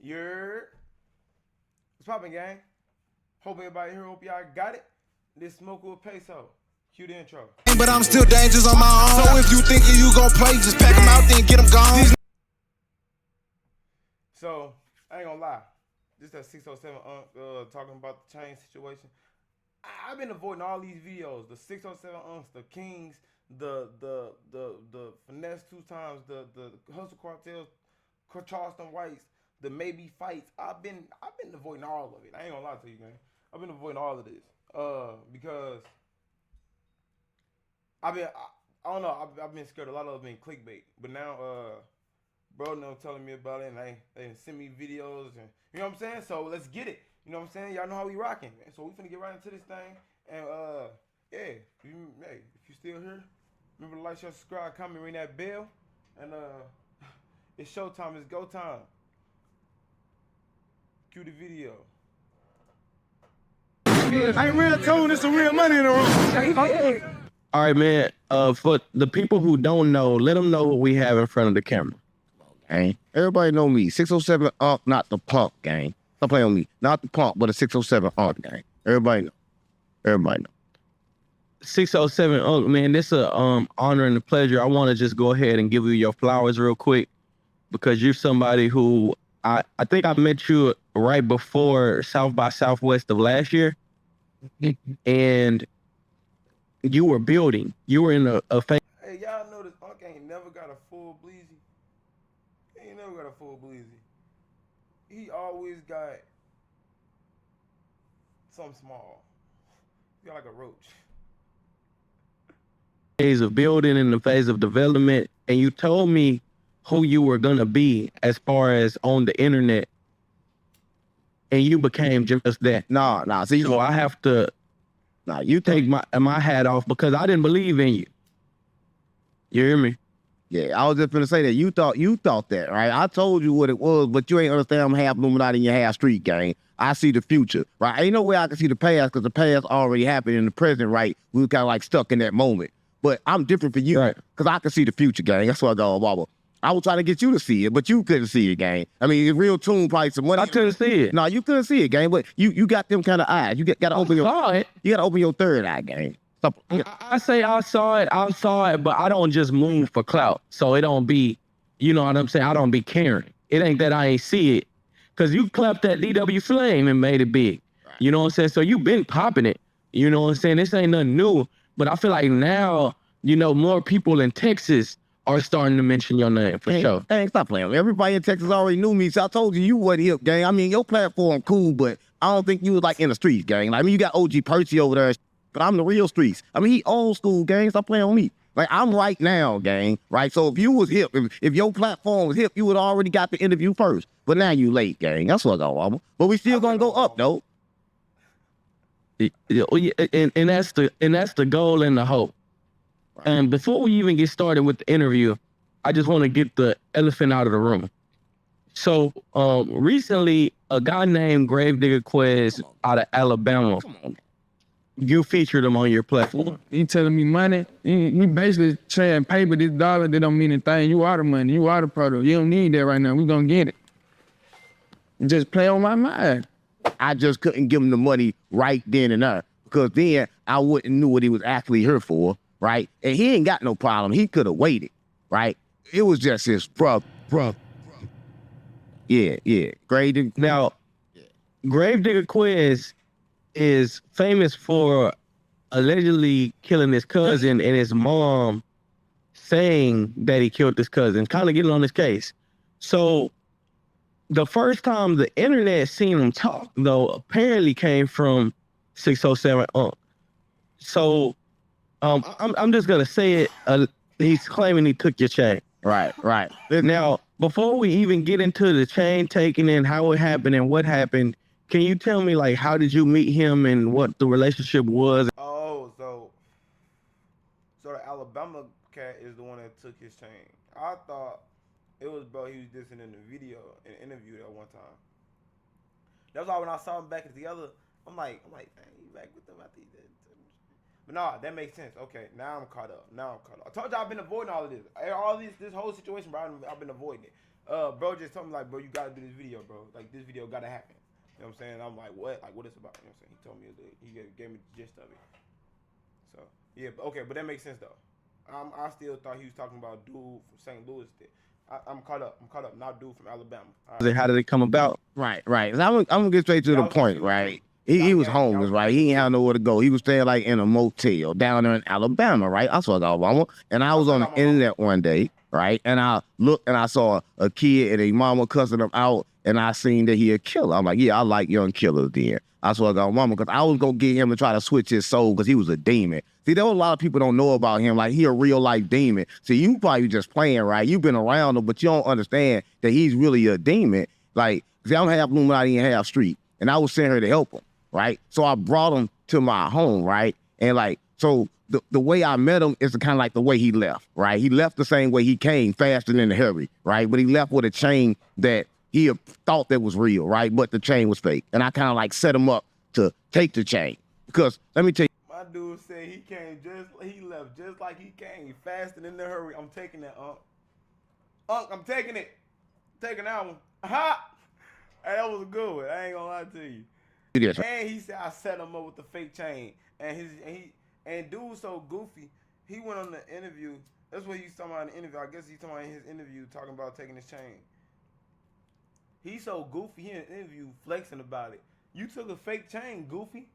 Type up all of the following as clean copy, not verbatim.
You're what's poppin', gang? Hope everybody here, hope y'all got it. This smoke with Peso. Cue the intro. But I'm still dangerous on my own. So if you thinking you gon' play, just pack them out then get them gone. So, I ain't gonna lie. This that 607 talking about the chain situation. I've been avoiding all these videos. The 607 the Kings, the finesse 2 times, the hustle cartels, Charleston Whites, the maybe fights. I've been avoiding all of it. I ain't gonna lie to you, man. I've been avoiding all of this. Because I don't know. I've been scared. A lot of it been clickbait. But now, bro, no telling me about it, and they send me videos, and you know what I'm saying. So let's get it. You know what I'm saying. Y'all know how we rocking, man. So we finna get right into this thing. And yeah, if you still here, remember to like, share, subscribe, comment, ring that bell, and it's showtime. It's go time. Cue the video. I ain't real cool. There's some real money in the room. All right, man. For the people who don't know, let them know what we have in front of the camera. Gang. Everybody know me. 607 not the punk, gang. Stop playing on me. Not the punk, but a 607 gang. Everybody know. Everybody know. 607 man, this is a honor and a pleasure. I want to just go ahead and give you your flowers real quick because you're somebody who I think I met you right before South by Southwest of last year. And you were building. You were in a Hey, y'all know this Unc ain't never got a full bleezy. He ain't never got a full bleezy. He always got something small. He got like a roach. phase of building and the phase of development, and you told me who you were gonna be as far as on the internet, and you became just that. Nah. See, So I have to you take my hat off because I didn't believe in you. You hear me? yeah, I was just gonna say that you thought that, right? I told you what it was, but you ain't understand I'm half Illuminati and you half street, gang. I see the future, right? Ain't no way I can see the past because the past already happened in the present, right? We were kind of like stuck in that moment. But I'm different for you, Right? because I can see the future, gang. That's what I go, Baba. I was trying to get you to see it, but you couldn't see it, gang. I mean, it's real tune probably some money. I couldn't see it. No, you couldn't see it, gang. But you got them kind of eyes. You got to open your. Saw it. You got to open your third eye, gang. Stop. I say I saw it, but I don't just move for clout. So it don't be, you know what I'm saying? I don't be caring. It ain't that I ain't see it. Cause you clapped that DW Flame and made it big. Right. You know what I'm saying? So you been popping it. You know what I'm saying? This ain't nothing new. But I feel like now, you know, more people in Texas are starting to mention your name for sure. Hey, stop playing. Everybody in Texas already knew me, so I told you wasn't hip, gang. I mean, your platform cool, but I don't think you was like in the streets, gang. Like, I mean, you got OG Percy over there, but I'm the real streets. I mean, he old school, gang. Stop playing on me. Like, I'm right now, gang, right? So if you was hip, if your platform was hip, you would already got the interview first. But now you late, gang. That's what I got, but we still gonna go up, though. And that's the goal and the hope. Right. And before we even get started with the interview, I just want to get the elephant out of the room. So recently, a guy named Gravedigga Quez out of Alabama, you featured him on your platform. He telling me money. He basically saying paper, this dollar, that don't mean anything. You are the money. You are the product. You don't need that right now. We gonna get it. Just play on my mind. I just couldn't give him the money right then and there because then I wouldn't knew what he was actually here for, right? And he ain't got no problem. He could have waited, right? It was just his bruh. Yeah. Grading. Now, Gravedigga Quez is famous for allegedly killing his cousin and his mom saying that he killed his cousin, kind of getting on his case. So the first time the internet seen him talk, though, apparently came from 607 Unc. So I'm just gonna say it. He's claiming he took your chain. Right. Now, before we even get into the chain taking and how it happened and what happened, can you tell me, like, how did you meet him and what the relationship was? Oh, so the Alabama cat is the one that took his chain. I thought it was bro he was dissing in the video, in an interview that one time. That's why when I saw him back together, I'm like, man, you back with them? I think that. But nah, that makes sense. Okay, now I'm caught up. I told you I've been avoiding all of this. This whole situation, bro, I've been avoiding it. Bro just told me like, bro, you gotta do this video, bro. Like this video gotta happen. You know what I'm saying? I'm like, what? Like what it's about? You know what I'm saying? He told me he gave me the gist of it. So yeah, okay, but that makes sense though. I still thought he was talking about dude from St. Louis. I'm caught up. Not dude from Alabama. Right. How did it come about? Right. So I'm gonna get straight to the point, right? He was homeless, right? He ain't have nowhere to go. He was staying like in a motel down there in Alabama, right? I saw Alabama, and I was on the internet one day, right? And I looked and I saw a kid and a mama cussing him out, and I seen that he a killer. I'm like, yeah, I like young killers then. I swear to God, mama, because I was gonna get him to try to switch his soul because he was a demon. See, there was a lot of people don't know about him. Like, he a real life demon. See, you probably just playing, right? You've been around him, but you don't understand that he's really a demon. Like, see, I'm half Illuminati and half street, and I was sending her to help him, right? So I brought him to my home, right? And like, so the way I met him is kind of like the way he left, right? He left the same way he came, fast and in a hurry, right? But he left with a chain that he thought that was real, right? But the chain was fake. And I kind of like set him up to take the chain. Because let me tell you. My dude said he left just like he came, fast and in a hurry. I'm taking that, I'm taking it. Taking that one. Ha! Hey, that was a good one. I ain't gonna lie to you. Yes. And he said I set him up with the fake chain. And dude so goofy. He went on the interview. That's what he's talking about in the interview. I guess he's talking about in his interview talking about taking his chain. He's so goofy. He in an interview flexing about it. You took a fake chain, goofy.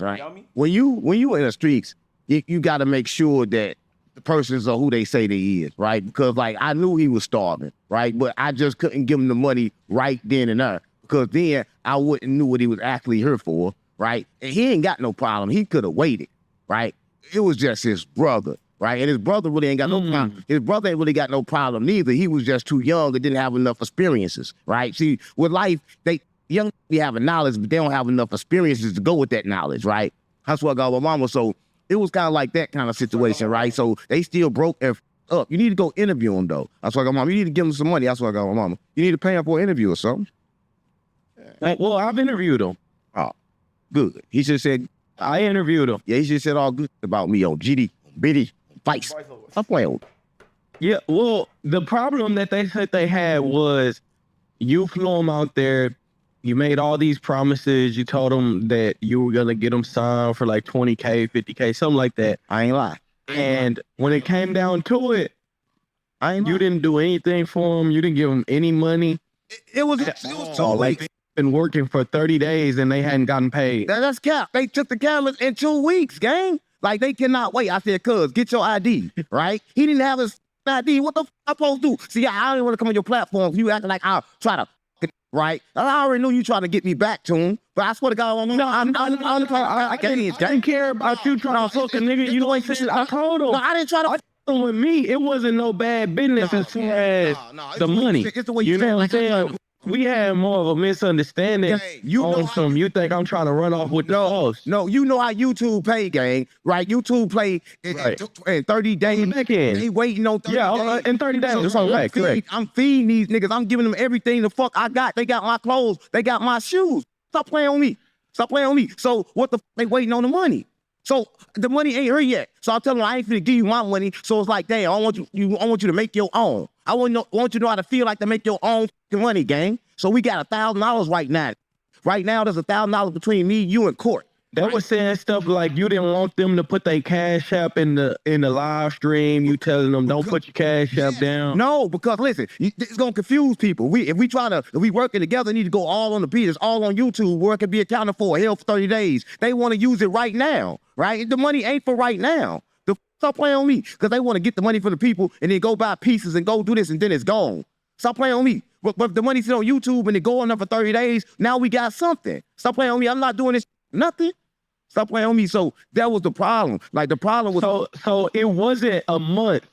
Right. Yummy. When you in the streets, you got to make sure that the persons are who they say they is, right? Because like I knew he was starving, right? But I just couldn't give him the money right then and there because then I wouldn't knew what he was actually here for, right? And he ain't got no problem. He could have waited, right? It was just his brother, right? And his brother really ain't got no problem. His brother ain't really got no problem neither. He was just too young and didn't have enough experiences, right? See, with life, young people have a knowledge, but they don't have enough experiences to go with that knowledge, right? That's what I got with mama. So it was kind of like that kind of situation, right? So they still broke up. You need to go interview him, though. That's what I got mama. You need to give him some money. That's what I got with mama. You need to pay him for an interview or something. Well, I've interviewed him. Oh, good. He should have said, I interviewed him. yeah, he should have said all good about me on GD, Biddy, Vice. Stop playing with me. Yeah, well, the problem that they said they had was you flew him out there. You made all these promises. You told them that you were going to get them signed for like 20K, 50K, something like that. I ain't lie. And when it came down to it, you didn't do anything for them. You didn't give them any money. It was So like they've been working for 30 days and they hadn't gotten paid. That's cap. They took the cameras in 2 weeks, gang. Like, they cannot wait. I said, cuz, get your ID, right? He didn't have his ID. What the f I supposed to do? See, I don't want to come on your platform. You acting like I'll try to, right? I already knew you trying to get me back to him, but I swear to God, I didn't care about you trying to fuck a nigga. You know what I'm saying? I told him. No, I didn't try to. With me, it wasn't no bad business as far as the money. It's the way You know what I'm saying? We had more of a misunderstanding you think I'm trying to run off with the host. No, you know how YouTube pay, gang, right? YouTube play in 30 days. They waiting on 30 days. In 30 days. So Right, correct. I'm feeding these niggas. I'm giving them everything the fuck I got. They got my clothes. They got my shoes. Stop playing on me. Stop playing on me. So what the fuck they waiting on the money? So the money ain't here yet. So I tell them I ain't finna give you my money. So it's like, damn, I want you to make your own. I want you to know how to feel like to make your own money, gang. So we got $1,000 right now. Right now, there's $1,000 between me, you, and Court. They were saying stuff like you didn't want them to put their cash app in the live stream. You telling them don't put your cash app down. No, because listen, it's gonna confuse people. If we working together, need to go all on the beat. It's all on YouTube where it can be accounted for. Hell, for 30 days. They want to use it right now, right? The money ain't for right now. Stop playing on me because they want to get the money for the people and then go buy pieces and go do this and then it's gone. Stop playing on me. But if the money's on YouTube and it go on there for 30 days, now we got something. Stop playing on me. I'm not doing this nothing. Stop playing on me. So that was the problem. Like the problem was so it wasn't a month.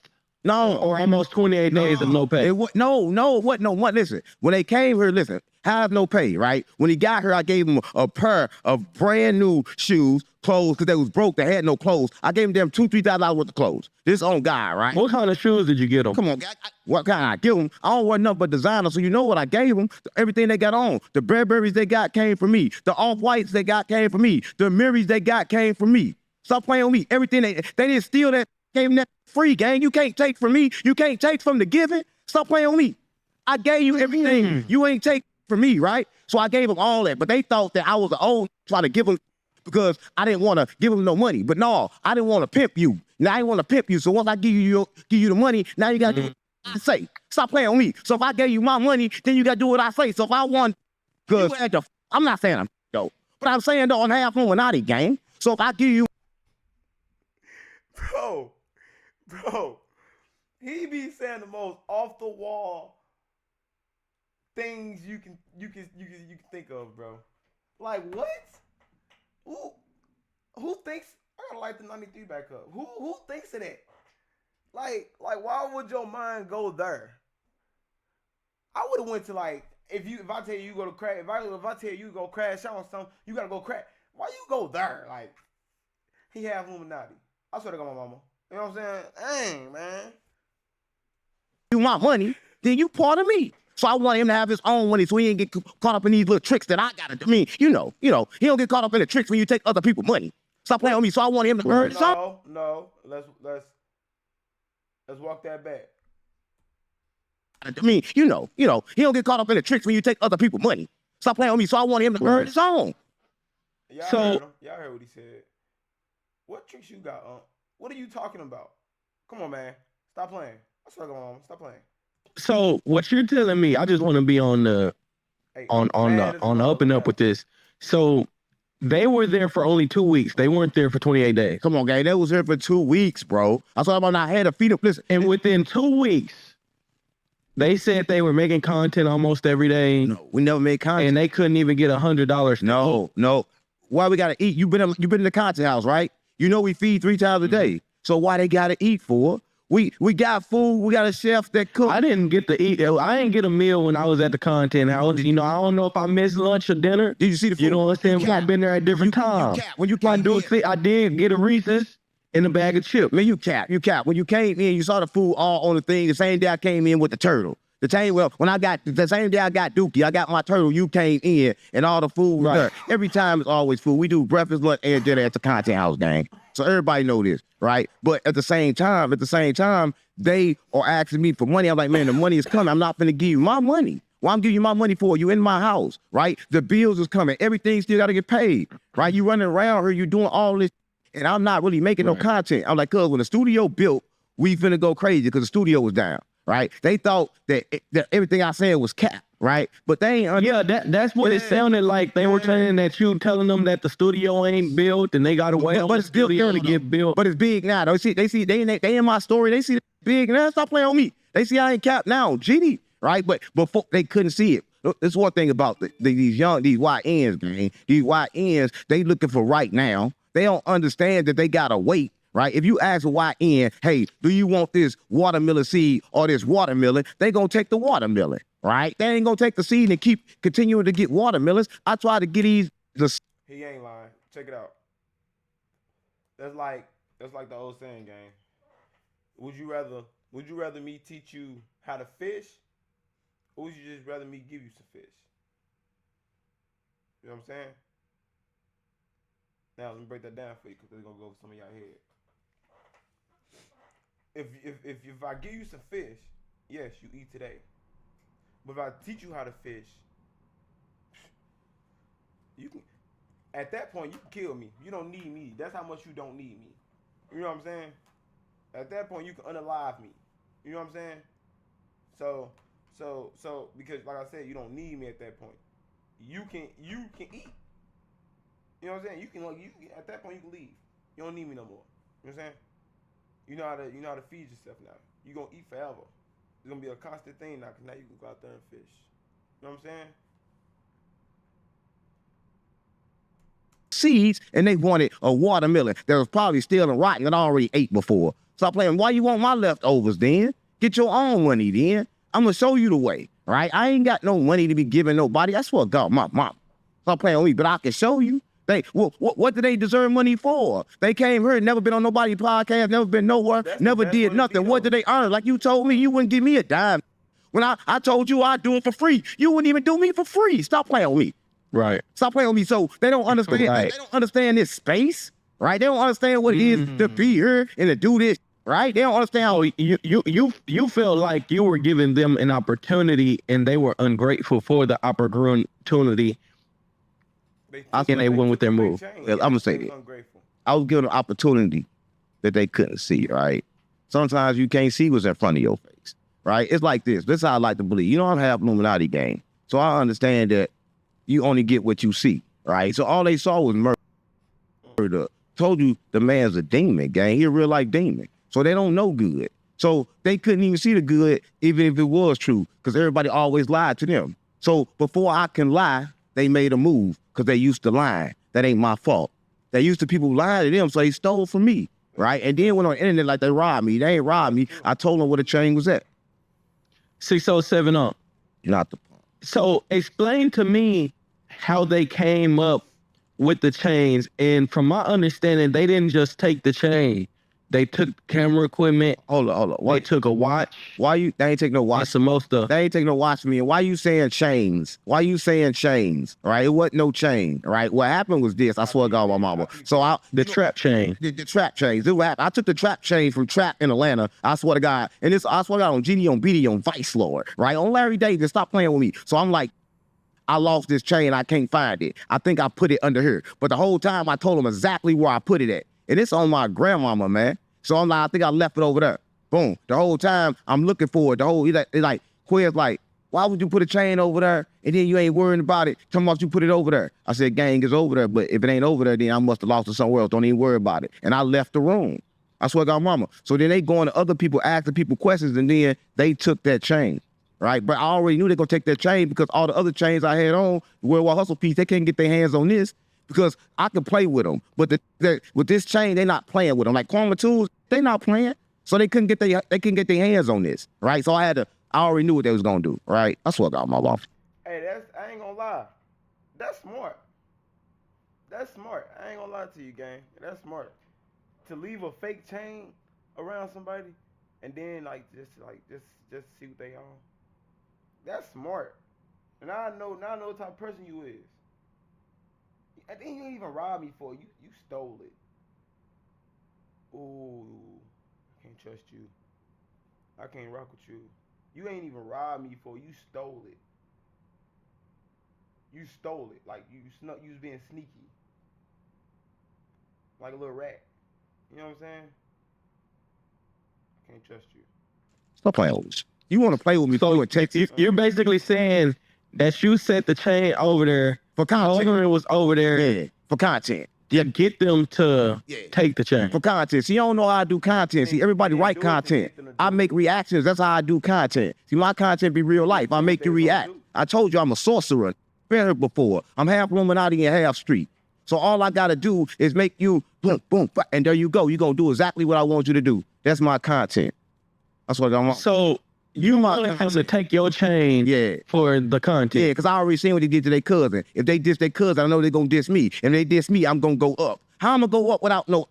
No, or almost 28 days of no pay. It wasn't no month. Listen, when they came here, listen, have no pay, right? When he got here, I gave him a pair of brand new shoes, clothes, because they was broke. They had no clothes. I gave them $2,000-$3,000 worth of clothes. This on guy, right? What kind of shoes did you get them? Come on, what kind I give them? I don't wear nothing but designer, so you know what I gave them. Everything they got on. The Burberrys they got came from me. The Off-Whites they got came from me. The Mirrors they got came from me. Stop playing with me. Everything they didn't steal that, gave them that. free, gang. You can't take from me. You can't take from the giving. Stop playing on me. I gave you everything. You ain't take from me, right? So I gave them all that. But they thought that I was the old try to give them because I didn't want to give them no money. But no, I didn't want to pimp you. Now I didn't want to pimp you. So once I give you the money, now you got to do what I say. Stop playing on me. So if I gave you my money, then you got to do what I say. So if I want, because I'm not saying I'm though, but I'm saying though, on half Illuminati, gang. So if I give you, bro, he be saying the most off the wall things you can think of, bro. Like what? Who thinks? I gotta light the 93 back up. Who thinks of that? Like why would your mind go there? I would have went to like if I tell you go to crash, if I tell you go crash out on something, you gotta go crash. Why you go there? Like he half Illuminati. I swear to God, my mama. You know what I'm saying? Dang, man. You my money, then you part of me. So I want him to have his own money so he ain't get caught up in these little tricks that I gotta do. I mean, you know, he don't get caught up in the tricks when you take other people's money. Stop playing with me. So I want him to earn his own. No. Let's walk that back. I mean, you know, he don't get caught up in the tricks when you take other people's money. Stop playing with me. So I want him to earn his own. Y'all heard him. Y'all heard what he said. What tricks you got, What are you talking about? Come on, man. Stop playing. I swear to God, Mama. Stop playing. So what you're telling me, I just want to be on the on the up and up with this. So they were there for only 2 weeks. They weren't there for 28 days. Come on, gang. They was there for 2 weeks, bro. I was talking about I had to feed up. Listen, and within 2 weeks, they said they were making content almost every day. No, we never made content, and they couldn't even get $100. No. Why we gotta eat? You been in the content house, right? You know we feed 3 times a day. So why they gotta eat for? We got food. We got a chef that cook. I didn't get to eat. I didn't get a meal when I was at the content house. You know, I don't know if I missed lunch or dinner. Did you see the food? You know what I'm saying? I've been there at different times. When you came in, I did get a Reese's and a bag of chips. Man, you cap. When you came in, you saw the food all on the thing. The same day I came in with the turtle. The same day I got Dookie, I got my turtle. You came in and all the food was there. Every time it's always food. We do breakfast, lunch, and dinner at the content house, gang. So everybody know this, right? But at the same time, they are asking me for money. I'm like, man, the money is coming. I'm not gonna give you my money. Well, I'm giving you my money for you in my house, right? The bills is coming. Everything still got to get paid, right? You running around here, you doing all this, and I'm not really making no content. I'm like, cuz when the studio built, we finna go crazy because the studio was down, right? They thought that everything I said was cap, right? But they ain't. That's what it sounded like. They were saying that you telling them that the studio ain't built and they got to wait but it's built to get built. But it's big now. They in my story. They see it big now. Stop playing on me. They see I ain't cap now. GD, right? But before they couldn't see it. There's one thing about these YNs, man. These YNs, they looking for right now. They don't understand that they gotta wait. Right? If you ask a YN, hey, do you want this watermelon seed or this watermelon? They gonna take the watermelon, right? They ain't gonna take the seed and keep continuing to get watermelons. I try to get these. He ain't lying. Check it out. That's like the old saying, gang. Would you rather me teach you how to fish, or would you just rather me give you some fish? You know what I'm saying? Now let me break that down for you because it's gonna go over some of y'all head. If I give you some fish, yes, you eat today. But if I teach you how to fish, you can. At that point, you can kill me. You don't need me. That's how much you don't need me. You know what I'm saying? At that point, you can unalive me. You know what I'm saying? So because like I said, you don't need me at that point. You can eat. You know what I'm saying? You can at that point you can leave. You don't need me no more. You know what I'm saying? You know how to feed yourself now. You're gonna eat forever. It's gonna be a constant thing now, because now you can go out there and fish. You know what I'm saying? Seeds, and they wanted a watermelon that was probably still and rotten and already ate before. Stop playing. Why you want my leftovers then? Get your own money then. I'm gonna show you the way, right? I ain't got no money to be giving nobody. That's what God, my mom. Stop playing with me, but I can show you. What do they deserve money for? They came here, never been on nobody's podcast, never been nowhere, never did nothing. What did they earn? Like you told me, you wouldn't give me a dime. When I told you I'd do it for free, you wouldn't even do me for free. Stop playing with me. Right. Stop playing with me. So they don't understand. Right. They don't understand this space, right? They don't understand what it is to be here and to do this. right? They don't understand how. Oh, you feel like you were giving them an opportunity and they were ungrateful for the opportunity. And they went with their move. I'm gonna say that. Ungrateful. I was given an opportunity that they couldn't see, right? Sometimes you can't see what's in front of your face, right? It's like this. This is how I like to believe. You know, I'm half Illuminati gang. So I understand that you only get what you see, right? So all they saw was murder. Told you the man's a demon, gang. He a real life demon. So they don't know good. So they couldn't even see the good, even if it was true, because everybody always lied to them. So before I can lie, they made a move because they used to lie. That ain't my fault. They used to people lying to them, so they stole from me, right? And then went on the internet like they robbed me. They ain't robbed me. I told them where the chain was at. 607 up. Not the point. So explain to me how they came up with the chains. And from my understanding, they didn't just take the chain. They took camera equipment. Hold on. They took a watch. Why you? They ain't take no watch. That's the most stuff. They ain't take no watch from me. And why you saying chains? Why you saying chains? Right? It wasn't no chain. Right? What happened was this. I swear to God, my mama. So the trap chain. The trap chains. This is what happened. I took the trap chain from Trap in Atlanta. I swear to God. And this, I swear to God, on GD, on BD, on Vice Lord. Right? On Larry Davis. Stop playing with me. So I'm like, I lost this chain. I can't find it. I think I put it under here. But the whole time I told him exactly where I put it at. And it's on my grandmama, man. So I'm like, I think I left it over there. Boom. The whole time I'm looking for it. The whole, it's like, Quez like, why would you put a chain over there and then you ain't worrying about it? Tell me about you put it over there. I said, gang, it's over there, but if it ain't over there, then I must have lost it somewhere else. Don't even worry about it. And I left the room. I swear to God, mama. So then they going to other people, asking people questions, and then they took that chain, right? But I already knew they gonna take that chain because all the other chains I had on, the Worldwide Hustle piece, they can't get their hands on this because I could play with them. But with this chain, they not playing with them. Like Kwame Tools, they not playing. So they couldn't get their hands on this, right? So I already knew what they was gonna do, right? I swear to God, my boss. Hey, I ain't gonna lie. That's smart. That's smart. I ain't gonna lie to you, gang. That's smart. To leave a fake chain around somebody and then just see what they on. That's smart. And now I know what type of person you is. I think you didn't even rob me for it. You stole it. Ooh, I can't trust you. I can't rock with you. You ain't even robbed me for it. You stole it. You stole it. Like you was being sneaky. Like a little rat. You know what I'm saying? I can't trust you. Stop playing with me. You want to play with me? So in Texas? You're basically saying that you set the chain over there. For content. It was over there. Yeah, for content. To get them to take the chain. For content. See, you don't know how I do content. See, everybody write content. I make reactions. That's how I do content. See, my content be real life. I make you react. I told you I'm a sorcerer. Been here before. I'm half Illuminati and half street. So all I gotta do is make you boom, boom, and there you go. You're gonna do exactly what I want you to do. That's my content. That's what I want. So you might have to take your chain for the content. Yeah, because I already seen what they did to their cousin. If they diss their cousin, I know they're gonna diss me. If they diss me, I'm gonna go up. How I'm gonna go up without no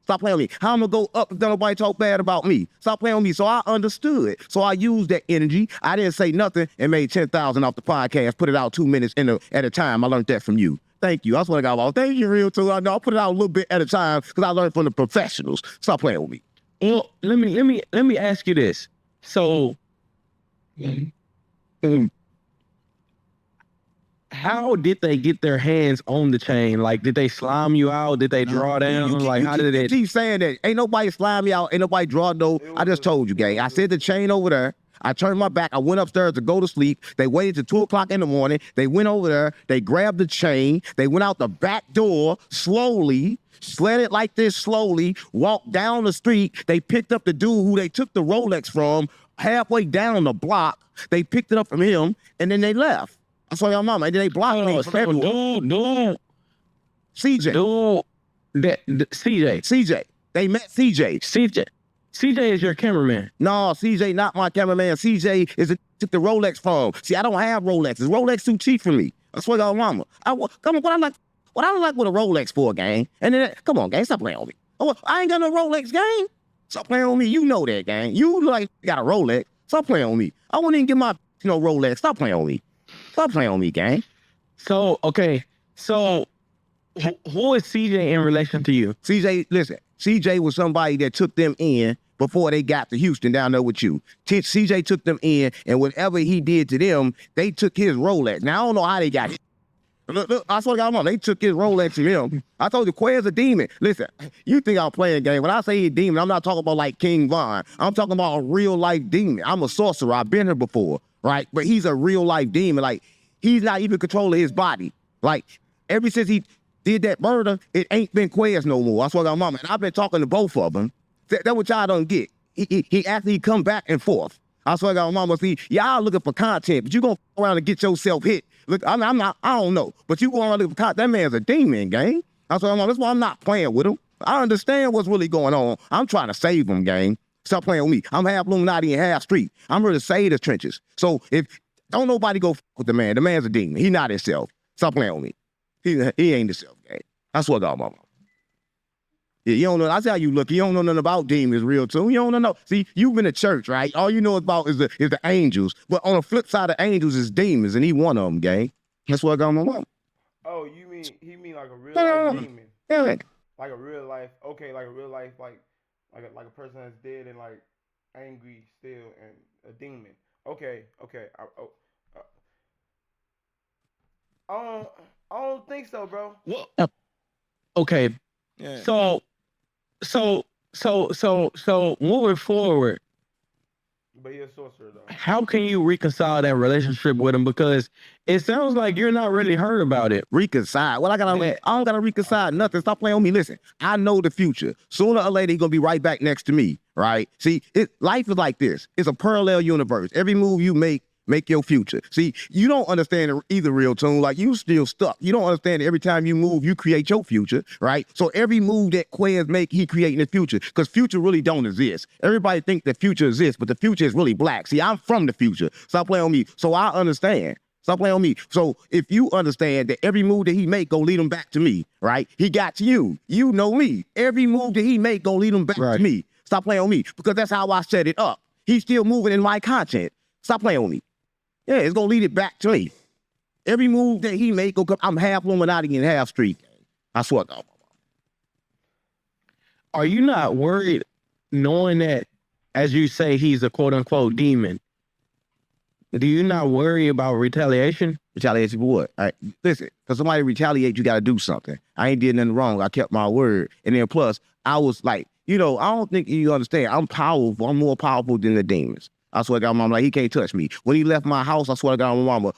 Stop playing with me. How I'm gonna go up if nobody talk bad about me? Stop playing with me. So I understood. So I used that energy. I didn't say nothing and made 10,000 off the podcast, put it out 2 minutes at a time. I learned that from you. Thank you. I swear to God, well, thank you, real too. I know I put it out a little bit at a time because I learned from the professionals. Stop playing with me. Well, let me ask you this. So, how did they get their hands on the chain? Like, did they slime you out? Did they draw down? How did they? Keep saying that. Ain't nobody slime me out. Ain't nobody draw no. I just told you, gang. I said the chain over there. I turned my back. I went upstairs to go to sleep. They waited till 2 o'clock in the morning. They went over there. They grabbed the chain. They went out the back door slowly, slid it like this slowly, walked down the street. They picked up the dude who they took the Rolex from halfway down the block. They picked it up from him, and then they left. I saw your mama, and then they blocked me from everywhere. CJ. CJ. They met CJ. CJ is your cameraman. No, CJ not my cameraman. CJ took the Rolex from. See, I don't have Rolexes. Rolex too cheap for me. I swear to God, mama. Come on, what I like with a Rolex for, gang? And then, come on, gang, stop playing with me. I ain't got no Rolex, gang. Stop playing with me. You know that, gang. You like got a Rolex. Stop playing with me. I wouldn't even get my Rolex. Stop playing with me. Stop playing with me, gang. So, okay. So, who is CJ in relation to you? CJ, listen. CJ was somebody that took them in before they got to Houston down there with you. CJ took them in, and whatever he did to them, they took his Rolex. Now, I don't know how they got it. Look, I swear to God, they took his Rolex from him. I told you, Quez a demon. Listen, you think I'm playing a game. When I say he's a demon, I'm not talking about like King Von. I'm talking about a real-life demon. I'm a sorcerer. I've been here before, right? But he's a real-life demon. Like, he's not even controlling his body. Like, ever since he did that murder, it ain't been Quez no more. I swear to God, mama. And I've been talking to both of them. That's what y'all don't get. He actually come back and forth. I swear to God, mama. See, y'all looking for content, but you gonna go around and get yourself hit. Look, I'm not, I don't know. But you going around looking for content. That man's a demon, gang. I swear to God, mama. That's why I'm not playing with him. I understand what's really going on. I'm trying to save him, gang. Stop playing with me. I'm half Illuminati and half street. I'm ready to save the trenches. So if don't nobody go with the man. The man's a demon. He not himself. Stop playing with me. He ain't himself, gang. I swear to God, mama. Yeah, you don't know. That's how you look. You don't know nothing about demons, real too. You don't know. See, you've been to church, right? All you know about is the angels. But on the flip side of angels is demons, and he one of them, gang. That's what I got my mom. Oh, he mean like a real life demon? Yeah, Like a real life, okay, like a real life, like a person that's dead and like angry still and a demon. Okay. I don't think so, bro. Well, okay. yeah. So moving forward, But he's a sorcerer though. how can you reconcile that relationship with him? Because it sounds like you're not really hurt about it. Reconcile. Well, I don't gotta reconcile nothing. Stop playing with me. Listen, I know the future. Sooner or later, he's gonna be right back next to me, right? See, life is like this. It's a parallel universe. Every move you make your future. See, you don't understand it either, real tune. Like, you still stuck. You don't understand that every time you move, you create your future, right? So every move that Quez make, he creating the future. Because future really don't exist. Everybody think the future exists, but the future is really black. See, I'm from the future. Stop playing on me. So I understand. Stop playing on me. So if you understand that every move that he make gonna lead him back to me, right? He got to you. You know me. Every move that he make gonna lead him back to me. Stop playing on me. Because that's how I set it up. He's still moving in my content. Stop playing on me. Yeah, it's gonna lead it back to me. Every move that he make, I'm half Illuminati and half street. I swear to God. Are you not worried knowing that, as you say, he's a quote unquote demon? Do you not worry about retaliation? Retaliation for what? All right, listen, because somebody retaliate, you gotta do something. I ain't did nothing wrong. I kept my word. And then plus, I was like, I don't think you understand. I'm powerful. I'm more powerful than the demons. I swear to God, mama, like, he can't touch me. When he left my house, I swear to God, my mama,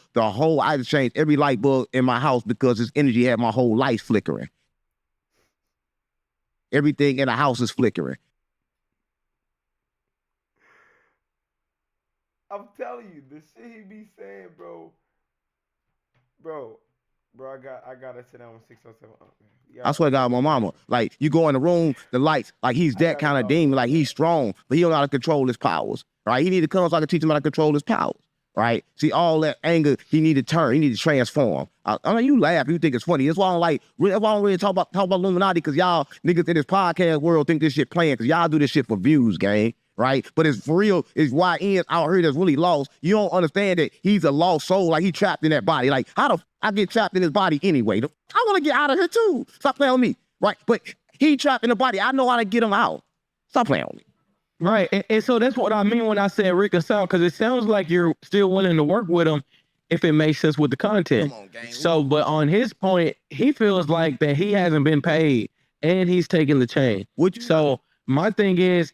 I just changed every light bulb in my house because his energy had my whole life flickering. Everything in the house is flickering. I'm telling you, the shit he be saying, bro, I gotta sit down with 607. I swear to God, my mama, like, you go in the room, the lights, like, he's that kind of demon, like, he's strong, but he don't know how to control his powers, right? He need to come so I can teach him how to control his powers, right? See, all that anger, he need to turn, he need to transform. I know you laugh, you think it's funny. That's why I don't like, that's why I don't really talk about Illuminati, because y'all niggas in this podcast world think this shit playing, because y'all do this shit for views, gang. Right? But it's for real, it's YN out here that's really lost. You don't understand that he's a lost soul, like he trapped in that body. Like, how the f I get trapped in his body anyway? I want to get out of here too. Stop playing with me. Right? But he trapped in the body. I know how to get him out. Stop playing with me. Right. And so that's what I mean when I said reconcile, because it sounds like you're still willing to work with him if it makes sense with the content. Come on, gang. So, but on his point, he feels like that he hasn't been paid and he's taking the chain. So my thing is,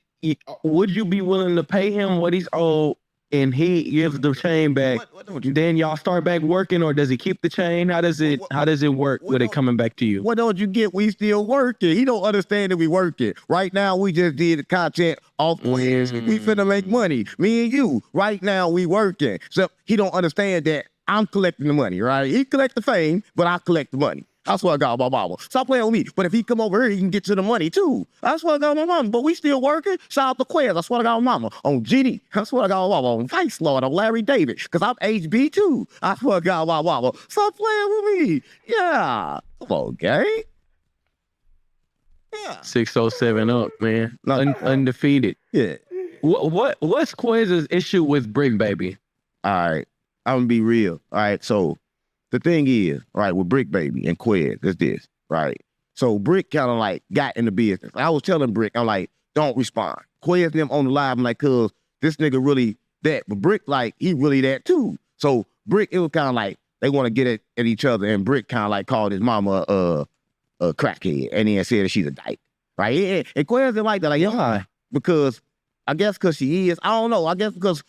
would you be willing to pay him what he's owed and he gives the chain back? Then y'all start back working, or does he keep the chain? How does it work with it coming back to you? What don't you get? We still working. He don't understand that we working. Right now, we just did the content off Quez. We finna make money. Me and you. Right now, we working. So he don't understand that I'm collecting the money, right? He collect the fame, but I collect the money. That's what I got my mama. Stop playing with me. But if he come over here, he can get to the money too. That's what I got my mama. But we still working. Shout out to Quez. That's what I got my mama. On GD. That's what I got my mama. On Vice Lord. On Larry David. Because I'm HB too. That's what I got my mama. Stop playing with me. Yeah. Come on, gang. Yeah. 607 up, man. Undefeated. Yeah. What's Quez's issue with Brick Baby? All right. I'm going to be real. All right. So the thing is, right, with Brick Baby and Quez, it's this, right? So Brick kind of like got in the business. I was telling Brick, I'm like, don't respond. Quez and them on the live. I'm like, cuz this nigga really that. But Brick, like, he really that too. So Brick, it was kind of like they want to get at each other, and Brick kind of like called his mama a crackhead, and then said that she's a dyke, right? And Quez didn't like that, like, yeah, because I guess because she is. I don't know. I guess because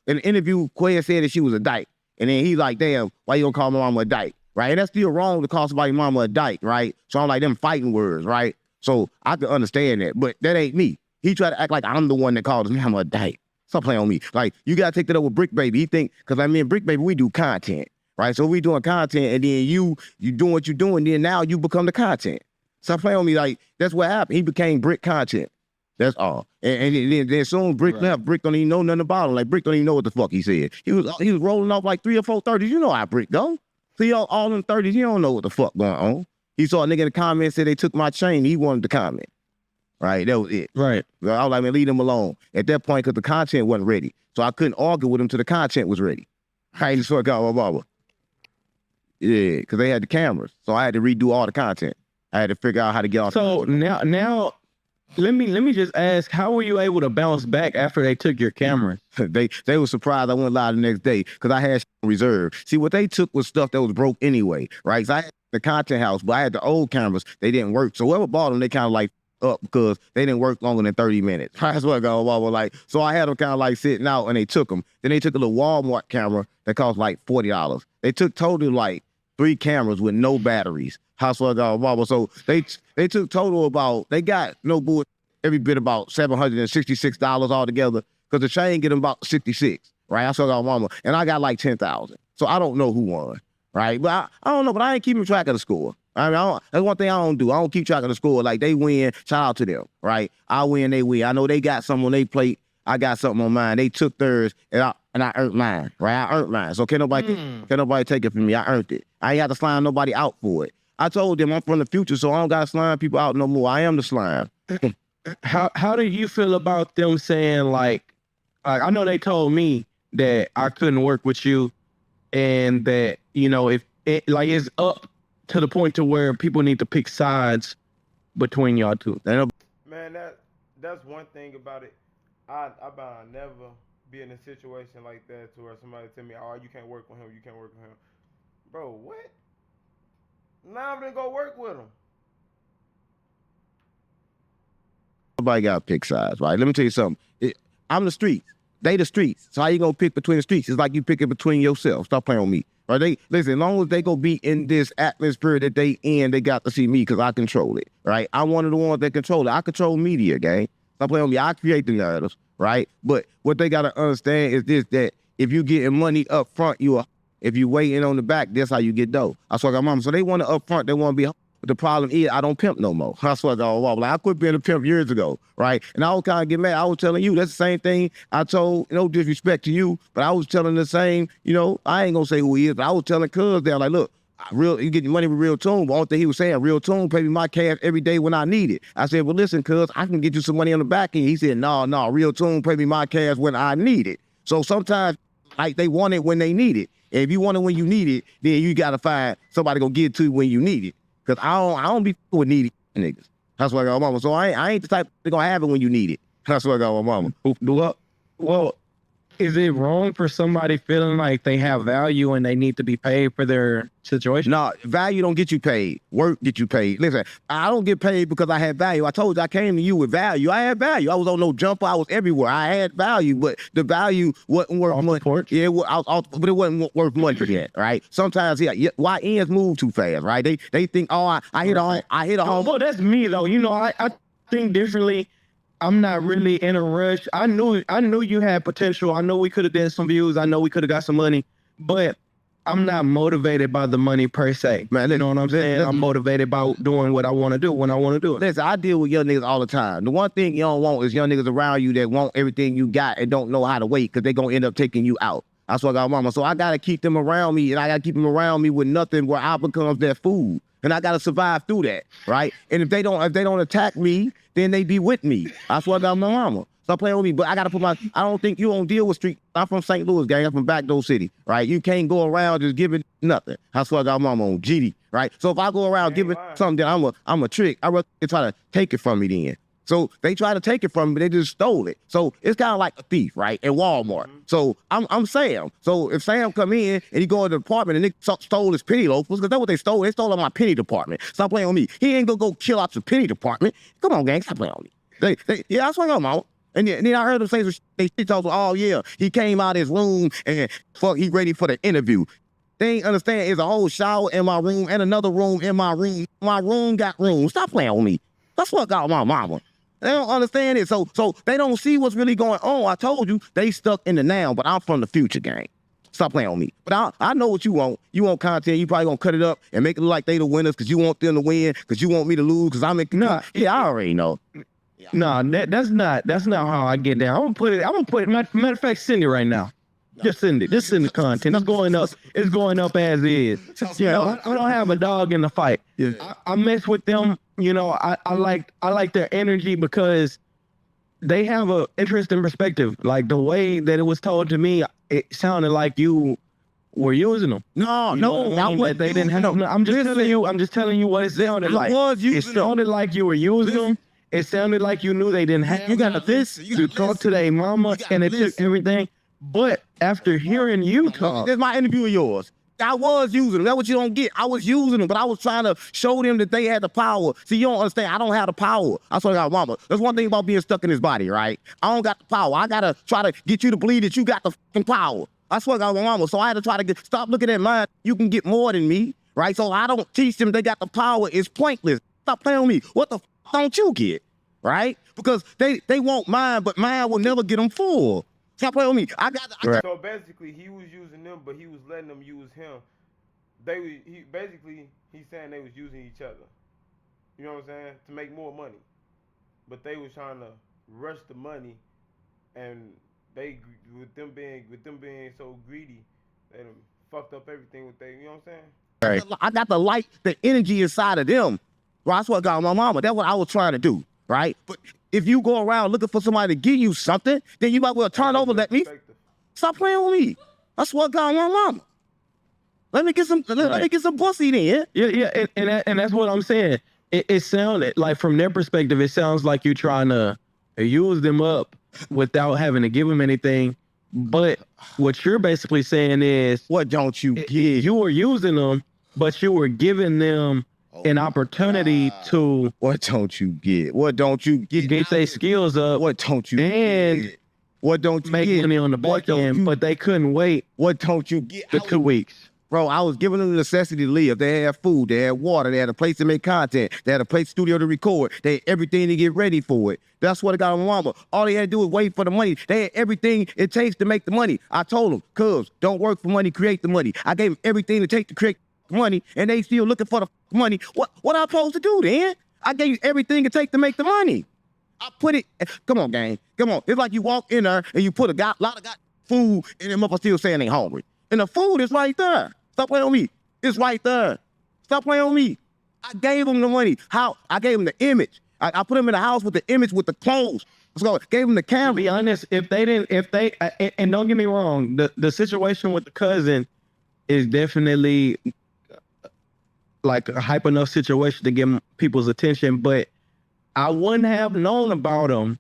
in an interview, Quez said that she was a dyke, and then he's like, damn, why you gonna call my mama a dyke, right? And that's still wrong to call somebody's mama a dyke, right? So I'm like, them fighting words, right? So I can understand that, but that ain't me. He tried to act like I'm the one that called his mama a dyke. Stop playing on me. Like, you gotta take that up with Brick Baby. He think, because I mean, Brick Baby, we do content, right? So we doing content, and then you doing what you doing, then now you become the content. Stop playing on me. Like, that's what happened. He became Brick content. That's all. And then soon Brick left. Brick don't even know nothing about him. Like, Brick don't even know what the fuck he said. He was rolling off like 3 or 4 30s. You know how Brick go. See, all them 30s, you don't know what the fuck going on. He saw a nigga in the comments said they took my chain. He wanted to comment. Right, that was it. Right. I was like, man, leave them alone. At that point, because the content wasn't ready. So I couldn't argue with him till the content was ready. I just sort of got yeah, because they had the cameras. So I had to redo all the content. I had to figure out how to get off. So now let me just ask, how were you able to bounce back after they took your cameras? They were surprised I went live the next day because I had reserved. See, what they took was stuff that was broke anyway, right? So I had the content house, but I had the old cameras. They didn't work. So whoever bought them, they kind of like up because they didn't work longer than 30 minutes. That's what I got. Like, so I had them kind of like sitting out, and they took them. Then they took a little Walmart camera that cost like $40. They took total like 3 cameras with no batteries. So they took total about, they got no bullshit, every bit about $766 altogether because the chain get them about 66, right? I saw got mama, and I got like 10,000. So I don't know who won, right? But I don't know, but I ain't keeping track of the score. I mean, that's one thing I don't do. I don't keep track of the score. Like, they win, shout out to them, right? I win, they win. I know they got something on their plate. I got something on mine. They took theirs, and I earned mine, right? I earned mine. So can't nobody take it from me. I earned it. I ain't have to slime nobody out for it. I told them I'm from the future, so I don't got to slime people out no more. I am the slime. How do you feel about them saying, like, I know they told me that I couldn't work with you and that, you know, if it, like, it's up to the point to where people need to pick sides between y'all two. Man, that's one thing about it. I never be in a situation like that to where somebody tell me, oh, you can't work with him, you can't work with him. Bro, what? Now I'm gonna go work with him. Nobody got to pick sides, right? Let me tell you something. I'm the streets. They the streets. So how you gonna pick between the streets? It's like you pick it between yourself. Stop playing with me. Right? Listen, as long as they go be in this atmosphere that they in, they got to see me because I control it, right? I'm one of the ones that control it. I control media, gang. Stop playing with me. I create the narratives, right? But what they got to understand is this, that if you getting money up front, if you waiting on the back, that's how you get dough. I swear to God, mama. So they want to up front, they want to be. But the problem is I don't pimp no more. I swear to God, like, I quit being a pimp years ago, right? And I was kind of get mad. I was telling you, that's the same thing I told, no disrespect to you, but I was telling the same, you know, I ain't gonna say who he is, but I was telling cuz there, like, look, you get your money with Real Tune, but all thing he was saying, Real Tune pay me my cash every day when I need it. I said, well, listen, cuz, I can get you some money on the back end. He said, no, Real Tune pay me my cash when I need it. So sometimes, like, they want it when they need it. And if you want it when you need it, then you gotta find somebody gonna give it to you when you need it. Cause I don't be with needy niggas. That's why I got my mama. So I ain't the type that gonna have it when you need it. That's why I got my mama. Well, is it wrong for somebody feeling like they have value and they need to be paid for their situation? No, value don't get you paid. Work get you paid. Listen, I don't get paid because I had value. I told you I came to you with value. I had value. I was on no jumper. I was everywhere. I had value, but the value wasn't worth money. Yeah, but it wasn't worth money yet, right? Sometimes, yeah, why ends move too fast, right? They think, oh, I hit a home. Well, that's me though. You know, I think differently. I'm not really in a rush. I knew you had potential. I know we could have done some views. I know we could have got some money, but I'm not motivated by the money per se. Man, you know what I'm saying? I'm motivated by doing what I want to do when I want to do it. Listen, I deal with young niggas all the time. The one thing you don't want is young niggas around you that want everything you got and don't know how to wait because they're going to end up taking you out. That's what I got mama. So I got to keep them around me, and I got to keep them around me with nothing where I become their food. And I got to survive through that, right? And if they don't attack me, then they be with me. That's what I got my mama. Stop playing with me. But I got to I don't think you don't deal with street. I'm from St. Louis, gang. I'm from Backdoor City, right? You can't go around just giving nothing. That's what I got mama on GD, right? So if I go around giving something, then I'm a trick. I rather try to take it from me then. So they try to take it from me, they just stole it. So it's kind of like a thief, right? In Walmart. So I'm Sam. So if Sam come in and he go in the department and they stole his penny loafers, because that's what they stole. They stole on my penny department. Stop playing on me. He ain't gonna go kill out your penny department. Come on, gang, stop playing on me. Yeah, that's what I'm on. And then I heard them say, they talk, oh yeah, he came out of his room and he ready for the interview. They ain't understand it's a whole shower in my room and another room in my room. My room got room. Stop playing on me. That's what got my mama. They don't understand it. So they don't see what's really going on. I told you, they stuck in the now, but I'm from the future, gang. Stop playing on me. But I know what you want. You want content. You probably gonna cut it up and make it look like they the winners because you want them to win, because you want me to lose because I'm in. Nah, yeah, I already know. No, that's not how I get down. I'm gonna put it. Matter of fact, send it right now. Just send it. Just send the content. It's going up. It's going up as is. Yeah, I don't have a dog in the fight. Yeah. I mess with them. You know, I like their energy because they have a interesting perspective. Like the way that it was told to me, it sounded like you were using them. No, they didn't have. No, I'm just telling you what it sounded like. It sounded like you were using them. It sounded like you knew they didn't have. You got this. You talked to their mama and it took everything. But after hearing you talk, this is my interview of yours. I was using them. That's what you don't get. I was using them, but I was trying to show them that they had the power. See, you don't understand. I don't have the power. I swear to God, mama. That's one thing about being stuck in his body, right? I don't got the power. I gotta try to get you to believe that you got the fucking power. I swear to God, mama. So I had to try to stop looking at mine. You can get more than me, right? So I don't teach them they got the power. It's pointless. Stop playing with me. What the don't you get, right? Because they want mine, but mine will never get them full. Stop playing with me. So basically, he was using them, but he was letting them use him. He's saying they was using each other. You know what I'm saying? To make more money. But they was trying to rush the money, and with them being so greedy, they done fucked up everything with you know what I'm saying? I got the energy inside of them. Right? That's what got my mama. That's what I was trying to do, right? But if you go around looking for somebody to give you something, then you might well turn over, let me. Stop playing with me. That's what got my mama. Let me get some pussy then. Yeah, and that's what I'm saying. It sounded like, from their perspective, it sounds like you're trying to use them up without having to give them anything. But what you're basically saying is, what don't you get? You were using them, but you were giving them an opportunity to. What don't you get? What don't you get? Get their skills up. What don't you and get? What don't you make get? money on the back end, but they couldn't wait. What don't you get? The 2 weeks. Bro, I was giving them the necessity to live. They had food, they had water, they had a place to make content, they had a place studio to record, they had everything to get ready for it. That's what I got on my mama. All they had to do was wait for the money. They had everything it takes to make the money. I told them, cuz, don't work for money, create the money. I gave them everything it takes to create money, and they still looking for the money. What I supposed to do then? I gave you everything it takes to make the money. I put it, come on, gang, come on. It's like you walk in there and you put a lot of food and them motherfuckers still saying they hungry. And the food is right there. Stop playing on me. It's right there. Stop playing on me. I gave them the money. How? I gave them the image. I put them in the house with the image, with the clothes. So gave them the camera. To be honest, and don't get me wrong, the situation with the cousin is definitely like a hype enough situation to get people's attention, but I wouldn't have known about him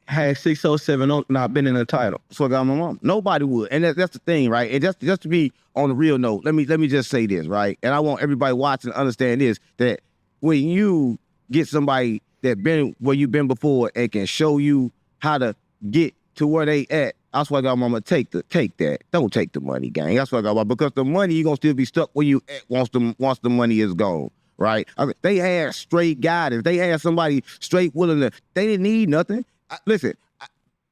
had 607 not been in the title. So I got my mom. Nobody would. And that's the thing, right? And just to be on the real note, let me just say this, right? And I want everybody watching to understand this, that when you get somebody that been where you've been before and can show you how to get to where they at, that's why I got mama take that. Don't take the money, gang. That's what I got mama, because the money, you're gonna still be stuck where you at once the money is gone. Right? I mean, they had straight guidance. They had somebody straight willing to, they didn't need nothing. Listen,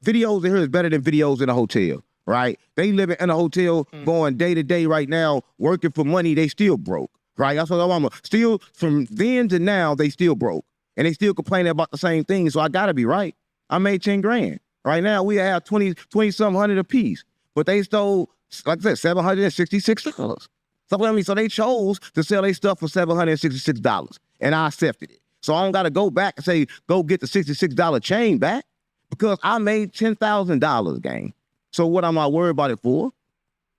videos in here is better than videos in a hotel, right? They living in a hotel, going day to day right now, working for money, they still broke, right? That's what I'm saying. Still, from then to now, they still broke. And they still complaining about the same thing, so I gotta be right. I made 10 grand. Right now, we have 20-something hundred a piece. But they stole, like I said, $766. So they chose to sell their stuff for $766, and I accepted it. So I don't gotta go back and say, go get the $66 chain back, because I made $10,000, gang. So what am I worried about it for?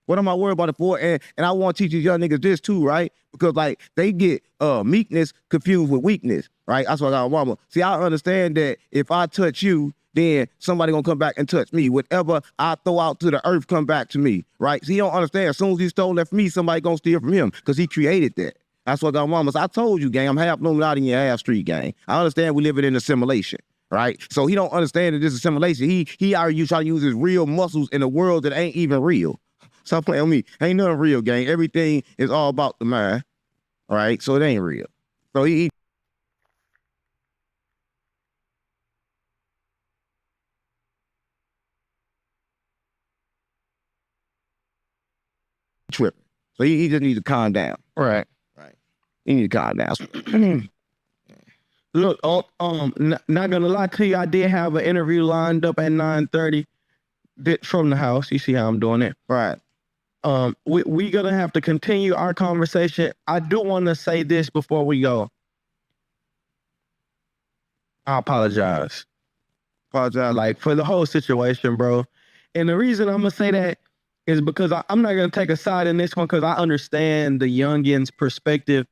What am I worried about it for? And I want to teach these young niggas this too, right? Because like they get meekness confused with weakness, right? That's what I got mama. See, I understand that if I touch you, then somebody gonna come back and touch me. Whatever I throw out to the earth come back to me, right? See, you don't understand. As soon as he stole that from me, somebody gonna steal from him because he created that. That's what I got mama. So I told you, gang, I'm half Illuminati and half street gang. I understand we living in assimilation. Right, so he don't understand that this is assimilation. He already trying to use his real muscles in a world that ain't even real. Stop playing with me. Ain't nothing real, gang. Everything is all about the mind. All right, so it ain't real. So he tripping. So he just needs to calm down. Right. He need to calm down. Look, not gonna lie to you, I did have an interview lined up at 9:30 from the house. You see how I'm doing it? Right. We gonna have to continue our conversation. I do want to say this before we go. I apologize. Like for the whole situation, bro. And the reason I'm gonna say that is because I'm not gonna take a side in this one because I understand the youngin's perspective,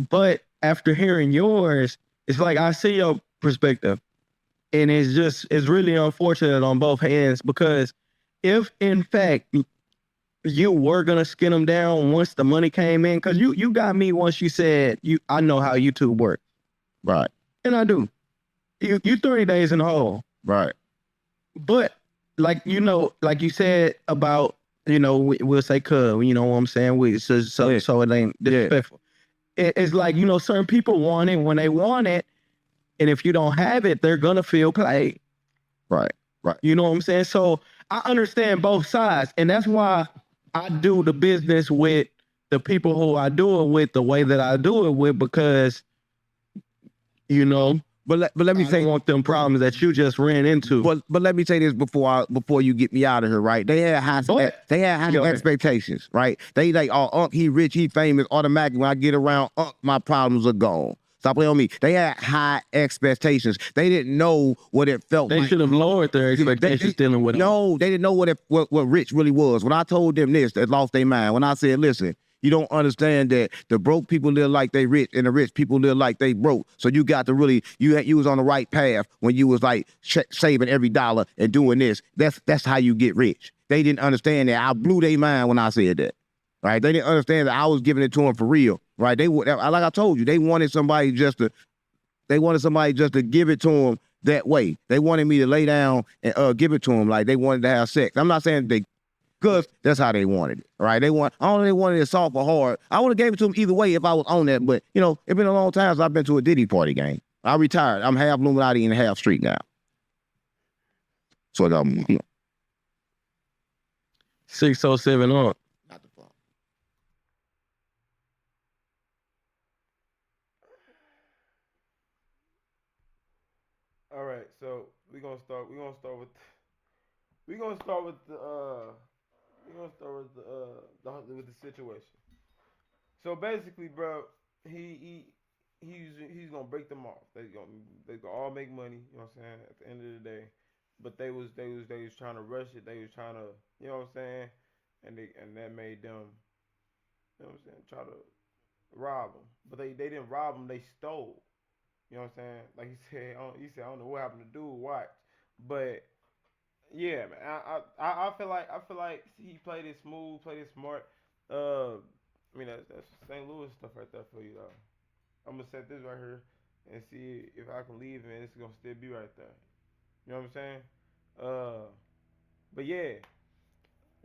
but after hearing yours, it's like I see your perspective, and it's really unfortunate on both hands because if in fact you were gonna skin them down once the money came in, because you got me once you said I know how YouTube works, Right. and I do. You 30 days in the hole, Right. but like like you said about we'll say cuz you know what I'm saying so it ain't disrespectful. It's like, certain people want it when they want it. And if you don't have it, they're going to feel played. Right. You know what I'm saying? So I understand both sides. And that's why I do the business with the people who I do it with the way that I do it with, because, But let me I say, don't want them problems that you just ran into. but let me say this before you get me out of here, right? They had high expectations, right? They like, oh, Unc, he rich, he famous. Automatically, when I get around Unc, my problems are gone. Stop playing on me. They had high expectations. They didn't know what it felt like. They should have lowered their expectations dealing with them. No, they didn't know what rich really was. When I told them this, they lost their mind. When I said, listen, you don't understand that the broke people live like they rich and the rich people live like they broke. So you got to really, you was on the right path when you was like saving every dollar and doing this. That's how you get rich. They didn't understand that. I blew their mind when I said that. Right? They didn't understand that I was giving it to them for real. Right? They would, like I told you, they wanted somebody just to give it to them that way. They wanted me to lay down and give it to them like they wanted to have sex. I'm not saying they, because that's how they wanted it, right? I don't know they wanted it soft or hard. I would have gave it to them either way if I was on that, but it's been a long time since I've been to a Diddy party game. I retired. I'm half Illuminati and half street now. So 607 on. Not the phone. All right, so we're gonna start with the situation. So basically, bro, he's gonna break them off. They gonna all make money. You know what I'm saying? At the end of the day, but they was trying to rush it. They was trying to, you know what I'm saying? And that made them, you know what I'm saying, try to rob them. But they didn't rob them. They stole. You know what I'm saying? Like he said, I don't know what happened to dude. Watch, but yeah, man. I feel like he played it smooth, played it smart. I mean that's St. Louis stuff right there for you though. I'm gonna set this right here and see if I can leave and it's gonna still be right there. You know what I'm saying? But yeah,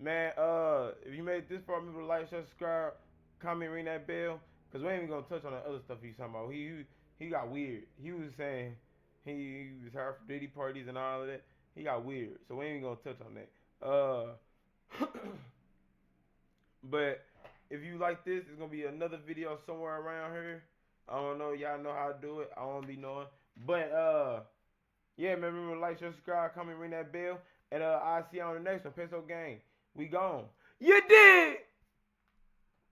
man. If you made it this far, remember to like, share, subscribe, comment, ring that bell, cause we ain't even gonna touch on the other stuff he's talking about. He got weird. He was saying he was hurt for Diddy parties and all of that. He got weird, so we ain't even gonna touch on that. But if you like this, it's gonna be another video somewhere around here. I don't know, y'all know how to do it. I don't be knowing, but yeah, man. Remember to like, share, subscribe, comment, ring that bell, and I'll see you on the next one. Peso gang, we gone. You did.